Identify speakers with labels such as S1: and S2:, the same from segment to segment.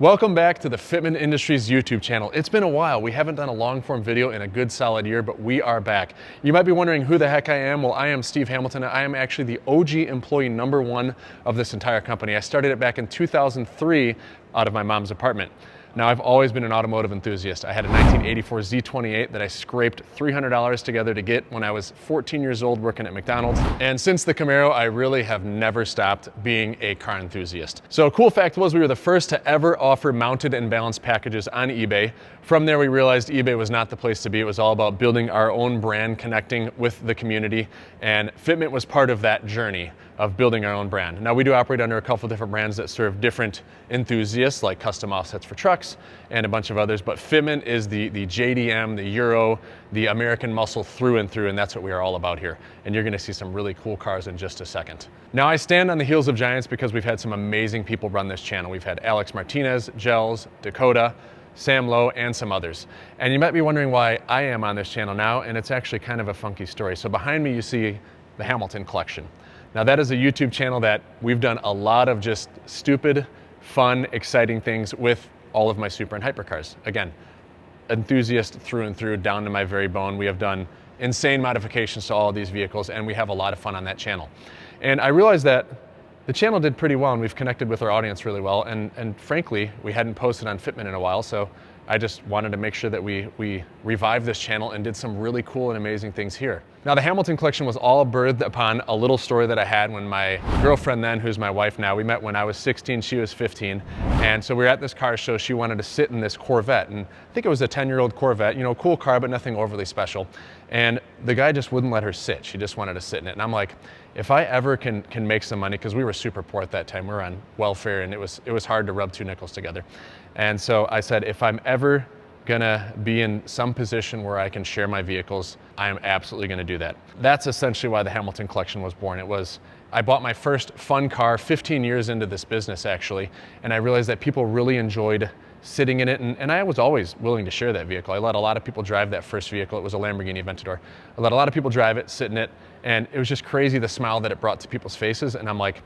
S1: Welcome back to the Fitment Industries YouTube channel. It's been a while. We haven't done a long form video in a good solid year, but we are back. You might be wondering who the heck I am. Well, I am Steve Hamilton. I am actually the OG employee #1 of this entire company. I started it back in 2003 out of my mom's apartment. Now, I've always been an automotive enthusiast. I had a 1984 Z28 that I scraped $300 together to get when I was 14 years old working at McDonald's. And since the Camaro, I really have never stopped being a car enthusiast. So a cool fact was we were the first to ever offer mounted and balanced packages on eBay. From there, we realized eBay was not the place to be. It was all about building our own brand, connecting with the community, and Fitment was part of that journey of building our own brand. Now, we do operate under a couple different brands that serve different enthusiasts, like custom offsets for trucks and a bunch of others, but Fitment is the JDM, the Euro, the American muscle through and through, and that's what we are all about here. And you're gonna see some really cool cars in just a second. Now, I stand on the heels of giants because we've had some amazing people run this channel. We've had Alex Martinez, Gels, Dakota, Sam Lowe, and some others. And you might be wondering why I am on this channel now, and it's actually kind of a funky story. So behind me, you see the Hamilton Collection. Now, that is a YouTube channel that we've done a lot of just stupid, fun, exciting things with all of my super and hypercars. Again, enthusiast through and through, down to my very bone. We have done insane modifications to all of these vehicles, and we have a lot of fun on that channel. And I realized that the channel did pretty well, and we've connected with our audience really well. And frankly, we hadn't posted on Fitment in a while, so I just wanted to make sure that we revived this channel and did some really cool and amazing things here. Now, the Hamilton Collection was all birthed upon a little story that I had when my girlfriend then, who's my wife now, we met when I was 16, she was 15. And so we were at this car show. She wanted to sit in this Corvette, and I think it was a 10-year-old Corvette, you know, cool car, but nothing overly special. And the guy just wouldn't let her sit. She just wanted to sit in it. And I'm like, if I ever can make some money, because we were super poor at that time, we were on welfare, and it was hard to rub two nickels together. And so I said, if I'm ever gonna be in some position where I can share my vehicles, I am absolutely gonna do that. That's essentially why the Hamilton Collection was born. I bought my first fun car 15 years into this business, actually, and I realized that people really enjoyed sitting in it, and I was always willing to share that vehicle. I let a lot of people drive that first vehicle. It was a Lamborghini Aventador. I let a lot of people drive it, sit in it, and it was just crazy the smile that it brought to people's faces, and I'm like,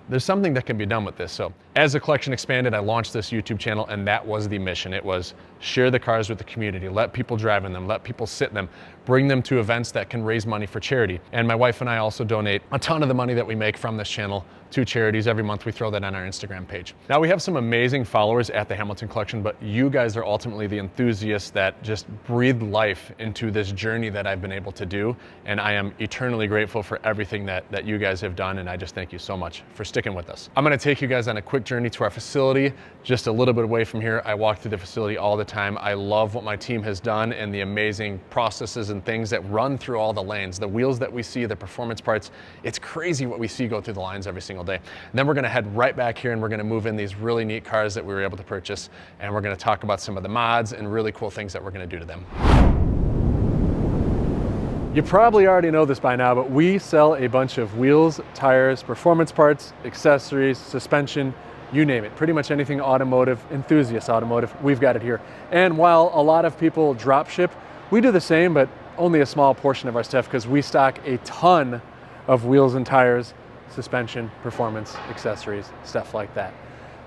S1: there's something that can be done with this. So as the collection expanded, I launched this YouTube channel, and that was the mission. It was share the cars with the community, let people drive in them, let people sit in them, bring them to events that can raise money for charity. And my wife and I also donate a ton of the money that we make from this channel to charities. Every month we throw that on our Instagram page. Now, we have some amazing followers at the Hamilton Collection, but you guys are ultimately the enthusiasts that just breathe life into this journey that I've been able to do. And I am eternally grateful for everything that you guys have done. And I just thank you so much for sticking with us. I'm gonna take you guys on a quick journey to our facility, just a little bit away from here. I walk through the facility all the time. I love what my team has done and the amazing processes and things that run through all the lanes. The wheels that we see, the performance parts, it's crazy what we see go through the lines every single day. And then we're gonna head right back here, and we're gonna move in these really neat cars that we were able to purchase, and we're gonna talk about some of the mods and really cool things that we're gonna do to them. You probably already know this by now, but we sell a bunch of wheels, tires, performance parts, accessories, suspension, you name it. Pretty much anything automotive, enthusiast automotive, we've got it here. And while a lot of people drop ship, we do the same, but only a small portion of our stuff, because we stock a ton of wheels and tires, suspension, performance, accessories, stuff like that.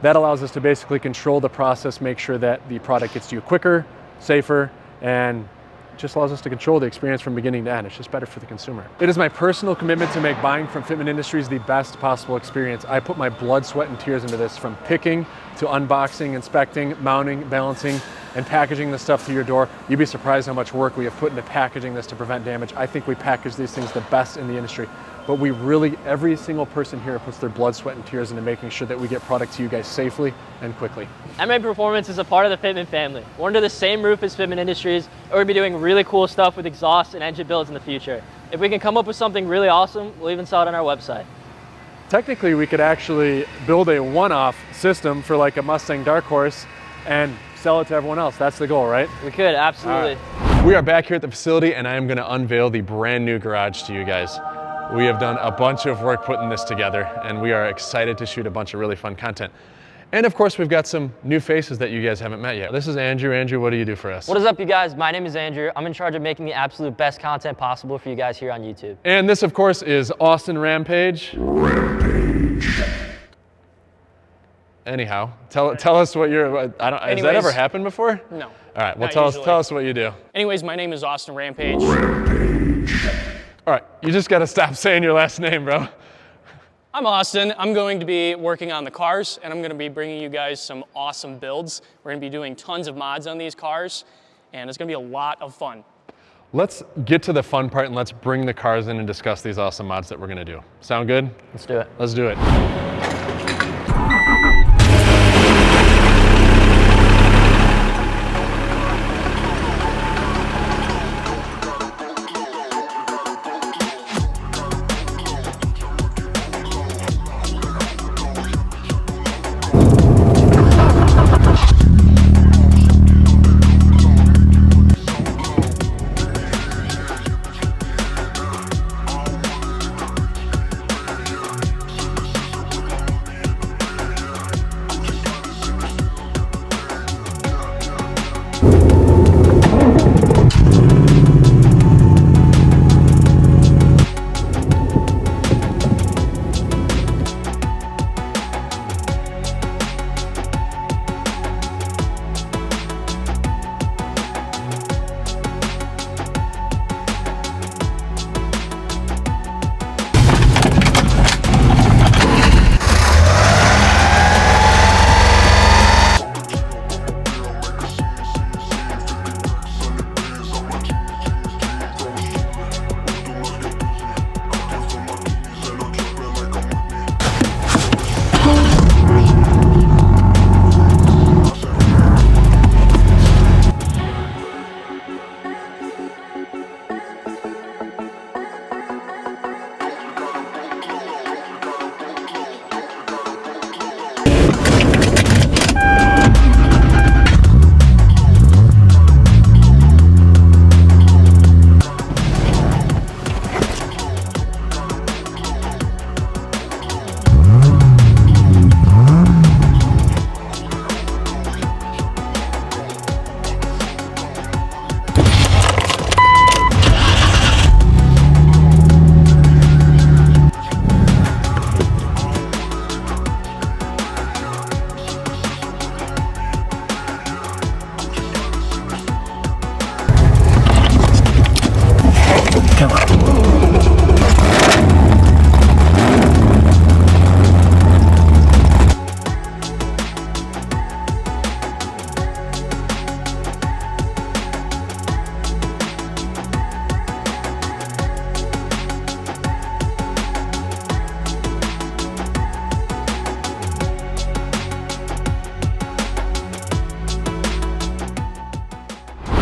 S1: That allows us to basically control the process, make sure that the product gets to you quicker, safer, and just allows us to control the experience from beginning to end. It's just better for the consumer. It is my personal commitment to make buying from Fitment Industries the best possible experience. I put my blood, sweat, and tears into this, from picking to unboxing, inspecting, mounting, balancing, and packaging this stuff to your door. You'd be surprised how much work we have put into packaging this to prevent damage. I think we package these things the best in the industry, but we really, every single person here puts their blood, sweat, and tears into making sure that we get product to you guys safely and quickly. MMA
S2: Performance is a part of the Fitment family. We're under the same roof as Fitment Industries, and we'll be doing really cool stuff with exhaust and engine builds in the future. If we can come up with something really awesome, we'll even sell it on our website.
S1: Technically, we could actually build a one-off system for like a Mustang Dark Horse and sell it to everyone else. That's the goal, right?
S2: We could, absolutely.
S1: We are back here at the facility, and I am gonna unveil the brand new garage to you guys. We have done a bunch of work putting this together, and we are excited to shoot a bunch of really fun content. And of course, we've got some new faces that you guys haven't met yet. This is Andrew. Andrew, what do you do for us?
S2: What is up, you guys? My name is Andrew. I'm in charge of making the absolute best content possible for you guys here on YouTube.
S1: And this, of course, is Austin Rampage. Anyhow, tell us what you're. I don't. Has that ever happened before?
S3: No.
S1: All right. Well,
S3: not
S1: tell us what you do.
S3: Anyways, my name is Austin Rampage.
S1: All right. You just got to stop saying your last name, bro.
S3: I'm Austin. I'm going to be working on the cars, and I'm going to be bringing you guys some awesome builds. We're going to be doing tons of mods on these cars, and it's going to be a lot of fun.
S1: Let's get to the fun part and let's bring the cars in and discuss these awesome mods that we're going to do. Sound good?
S2: Let's do it.
S1: Let's do it.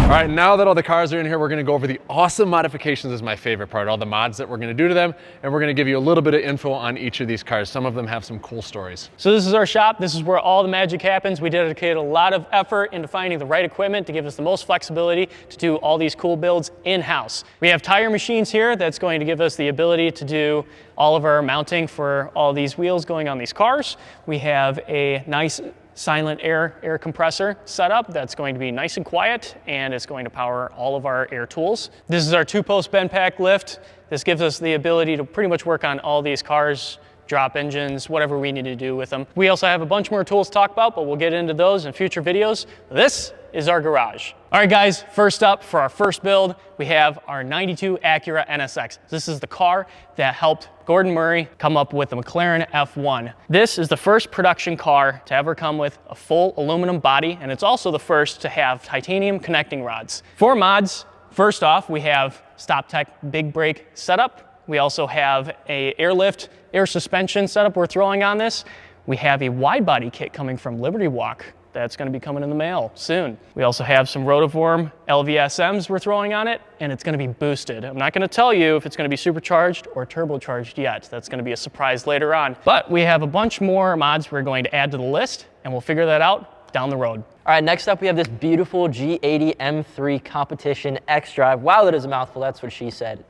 S1: All right, now that all the cars are in here, we're gonna go over the awesome modifications is my favorite part, all the mods that we're gonna do to them, and we're gonna give you a little bit of info on each of these cars. Some of them have some cool stories.
S3: So this is our shop. This is where all the magic happens. We dedicated a lot of effort into finding the right equipment to give us the most flexibility to do all these cool builds in-house. We have tire machines here that's going to give us the ability to do all of our mounting for all these wheels going on these cars. We have a nice silent air compressor setup that's going to be nice and quiet, and it's going to power all of our air tools. This is our 2-post bend pack lift. This gives us the ability to pretty much work on all these cars, drop engines, whatever we need to do with them. We also have a bunch more tools to talk about, but we'll get into those in future videos. This is our garage. All right, guys, first up for our first build, we have our 92 Acura NSX. This is the car that helped Gordon Murray come up with the McLaren F1. This is the first production car to ever come with a full aluminum body, and it's also the first to have titanium connecting rods. For mods, first off, we have StopTech big brake setup. We also have a airlift, air suspension setup we're throwing on this. We have a wide body kit coming from Liberty Walk. That's going to be coming in the mail soon. We also have some Rotiform LVSMs we're throwing on it, and it's going to be boosted. I'm not going to tell you if it's going to be supercharged or turbocharged yet. That's going to be a surprise later on. But we have a bunch more mods we're going to add to the list, and we'll figure that out down the road.
S2: All right, next up we have this beautiful G80 M3 Competition X Drive. Wow, that is a mouthful, that's what she said.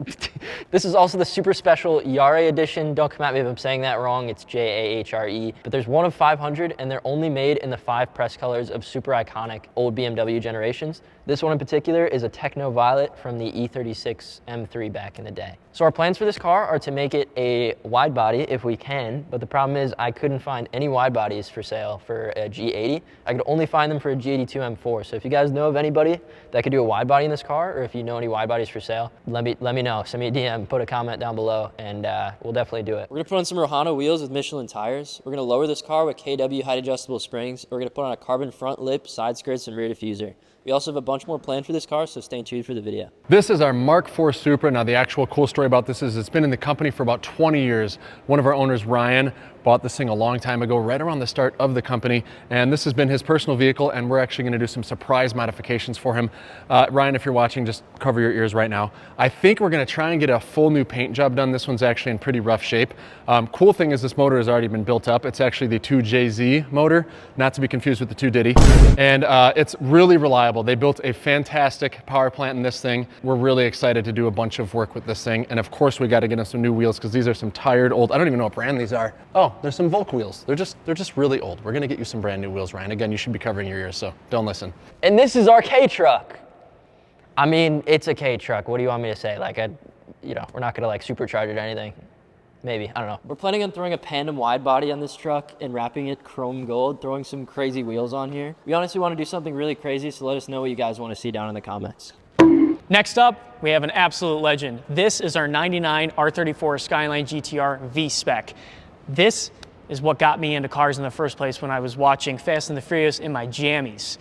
S2: This is also the super special Yare edition. Don't come at me if I'm saying that wrong, it's Jahre. But there's one of 500 and they're only made in the 5 press colors of super iconic old BMW generations. This one in particular is a Techno Violet from the E36 M3 back in the day. So our plans for this car are to make it a wide body if we can, but the problem is I couldn't find any wide bodies for sale for a G80. I could only find them for a G82 M4. So if you guys know of anybody that could do a wide body in this car, or if you know any wide bodies for sale, let me know. Send me a DM, put a comment down below, and we'll definitely do it.
S4: We're gonna put on some Rohano wheels with Michelin tires. We're gonna lower this car with KW height adjustable springs. We're gonna put on a carbon front lip, side skirts, and rear diffuser. We also have a bunch more planned for this car, so stay tuned for the video.
S1: This is our Mark IV Supra. Now the actual cool story about this is it's been in the company for about 20 years. One of our owners, Ryan, bought this thing a long time ago, right around the start of the company, and this has been his personal vehicle, and we're actually gonna do some surprise modifications for him. Ryan, if you're watching, just cover your ears right now. I think we're gonna try and get a full new paint job done. This one's actually in pretty rough shape. Cool thing is this motor has already been built up. It's actually the 2JZ motor, not to be confused with the 2Diddy, and it's really reliable. They built a fantastic power plant in this thing. We're really excited to do a bunch of work with this thing, and of course we got to get him some new wheels because these are some tired old, I don't even know what brand these are. Oh, there's some Volk wheels. They're just really old. We're gonna get you some brand new wheels, Ryan. Again, you should be covering your ears, so don't listen.
S2: And this is our K-Truck. I mean, it's a K-Truck. What do you want me to say? Like, we're not gonna like supercharge it or anything. Maybe, I don't know.
S4: We're planning on throwing a Pandem wide body on this truck and wrapping it chrome gold, throwing some crazy wheels on here. We honestly want to do something really crazy, so let us know what you guys want to see down in the comments.
S3: Next up, we have an absolute legend. This is our 99 R34 Skyline GTR V-Spec. This is what got me into cars in the first place when I was watching Fast and the Furious in my jammies.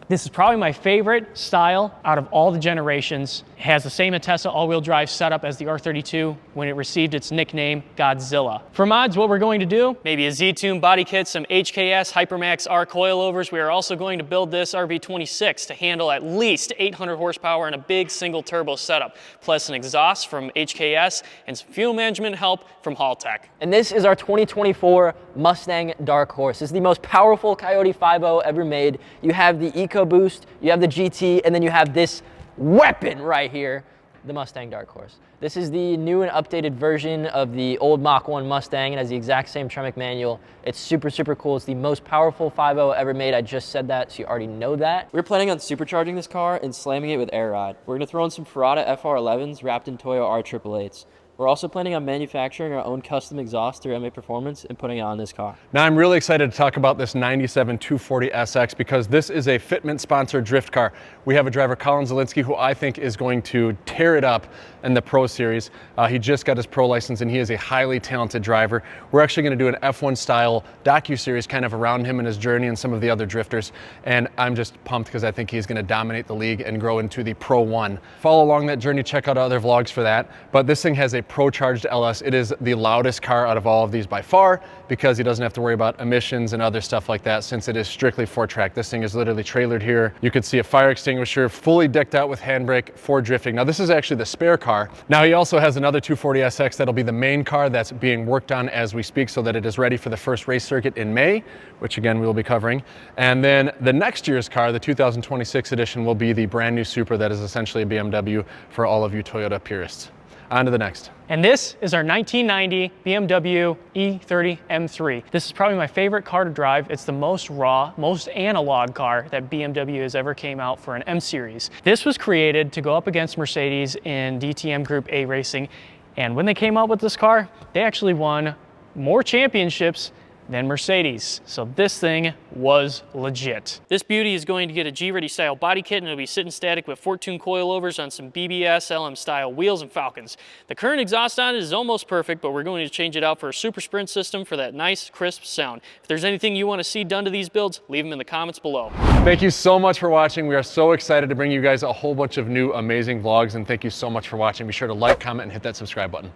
S3: This is probably my favorite style out of all the generations. It has the same Atessa all-wheel drive setup as the R32 when it received its nickname Godzilla. For mods, what we're going to do, maybe a Z-Tune body kit, some HKS Hypermax R coilovers. We are also going to build this RB26 to handle at least 800 horsepower and a big single turbo setup, plus an exhaust from HKS and some fuel management help from Haltech.
S2: And this is our 2024 Mustang Dark Horse. This is the most powerful Coyote 5.0 ever made. You have the EcoBoost, you have the GT, and then you have this weapon right here, the Mustang Dark Horse. This is the new and updated version of the old Mach 1 Mustang. It has the exact same Tremec manual. It's super, super cool. It's the most powerful 5.0 ever made. I just said that, so you already know that.
S4: We're planning on supercharging this car and slamming it with air ride. We're gonna throw in some Ferrata FR11s wrapped in Toyo R888s. We're also planning on manufacturing our own custom exhaust through MA Performance and putting it on this car.
S1: Now I'm really excited to talk about this 97 240 SX because this is a Fitment sponsored drift car. We have a driver, Colin Zielinski, who I think is going to tear it up in the Pro Series. He just got his Pro license and he is a highly talented driver. We're actually going to do an F1 style docu-series kind of around him and his journey and some of the other drifters. And I'm just pumped because I think he's going to dominate the league and grow into the Pro 1. Follow along that journey, check out other vlogs for that. But this thing has a Pro charged LS. It is the loudest car out of all of these by far because he doesn't have to worry about emissions and other stuff like that since it is strictly 4-track. This thing is literally trailered here. You can see a fire extinguisher, fully decked out with handbrake for drifting. Now this is actually the spare car. Now he also has another 240 SX that'll be the main car that's being worked on as we speak so that it is ready for the first race circuit in May, which again we will be covering. And then the next year's car, the 2026 edition, will be the brand new Supra that is essentially a BMW for all of you Toyota purists. On to the next.
S3: And this is our 1990 BMW E30 M3. This is probably my favorite car to drive. It's the most raw, most analog car that BMW has ever came out for an M Series. This was created to go up against Mercedes in DTM Group A racing. And when they came out with this car, they actually won more championships than Mercedes. So this thing was legit. This beauty is going to get a G-Ready style body kit and it'll be sitting static with Fortune coilovers on some BBS LM style wheels and Falcons. The current exhaust on it is almost perfect, but we're going to change it out for a Super Sprint system for that nice crisp sound. If there's anything you want to see done to these builds, leave them in the comments below.
S1: Thank you so much for watching. We are so excited to bring you guys a whole bunch of new amazing vlogs, and thank you so much for watching. Be sure to like, comment, and hit that subscribe button.